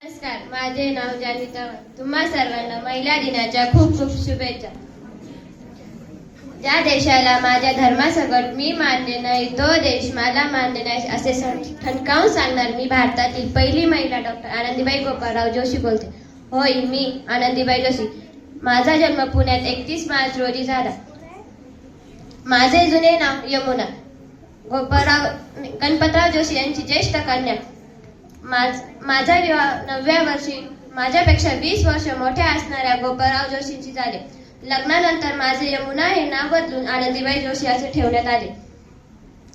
नमस्कार, माझे नाव जान्हवी चव्हाण. तुम्हा सर्वांना महिला दिनाच्या खूप खूप शुभेच्छा. ज्या देशाला माझ्या धर्मासकट मी मान्य नाही, तो देश मला मान्य नाही असे ठणकावून सांगणार मी भारतातील पहिली महिला डॉक्टर आनंदीबाई गोपाळराव जोशी बोलते. होय, मी आनंदीबाई जोशी. माझा जन्म पुण्यात 31 मार्च रोजी झाला. माझे जुने नाव यमुना. गोपाळराव गणपतराव जोशी यांची ज्येष्ठ कन्या. माझा विवाह 9व्या वर्षी माझ्यापेक्षा 20 वर्ष मोठ्या असणाऱ्या गोपाळराव जोशींची झाले. लग्नानंतर माझे यमुना हे नाव बदलून आनंदीबाई जोशी असे ठेवण्यात आले.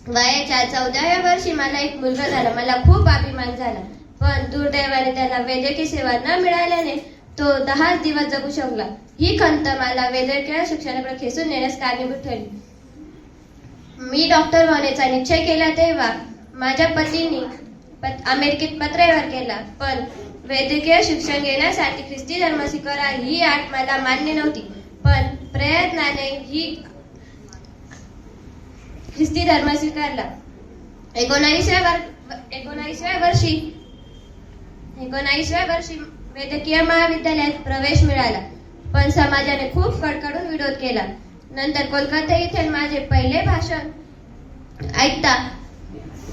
वयाच्या 14व्या वर्षी मला एक मुलगा झाला. मला खूप अभिमान झाला, पण दुर्दैवाने त्याला वैद्यकीय सेवा न मिळाल्याने तो 10 दिवस जगू शकला. ही खंत मला वैद्यकीय शिक्षणाकडे खेचून नेण्यास कारणीभूत ठरली. मी डॉक्टर होण्याचा निश्चय केला तेव्हा माझ्या पतींनी अमेरिकेत पत्रव्यवहार केला, पण वैद्यकीय शिक्षण घेण्यासाठी ख्रिस्ती धर्म स्वीकारा ही अट मला मान्य नव्हती. पण प्रयत्नाने ही ख्रिस्ती धर्म स्वीकारला. 19व्या वर्षी वैद्यकीय महाविद्यालयात प्रवेश मिळाला, पण समाजाने खूप कडकडून विरोध केला. नंतर कोलकाता येथे माझे पहिले भाषण ऐकता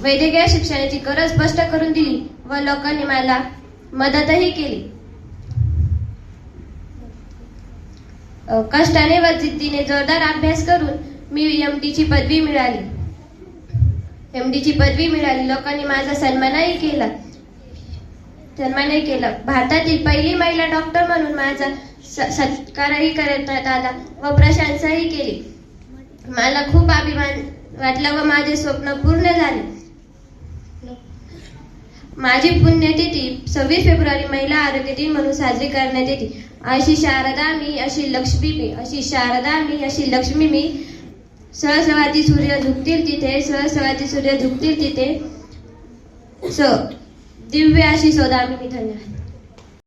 वैद्यकीय शिक्षणाची गरज स्पष्ट करून दिली व लोकांनी मला मदतही केली. कष्टाने व जिद्दीने जोरदार अभ्यास करून मी एमडीची पदवी मिळाली. लोकांनी माझा सन्मानही केला. भारतातील पहिली महिला डॉक्टर म्हणून माझा सत्कारही करण्यात आला व प्रशंसाही केली. मला खूप अभिमान वाटला व माझे स्वप्न पूर्ण झाले. माझी पुण्यतिथी 26 फेब्रुवारी महिला आरोग्य दिन म्हणून साजरी करण्यात येते. अशी शारदा मी, अशी लक्ष्मी मी. सहस्रवादी सूर्य झुकतील तिथे दिव्य अशी सौदामिनी. धन्यवाद.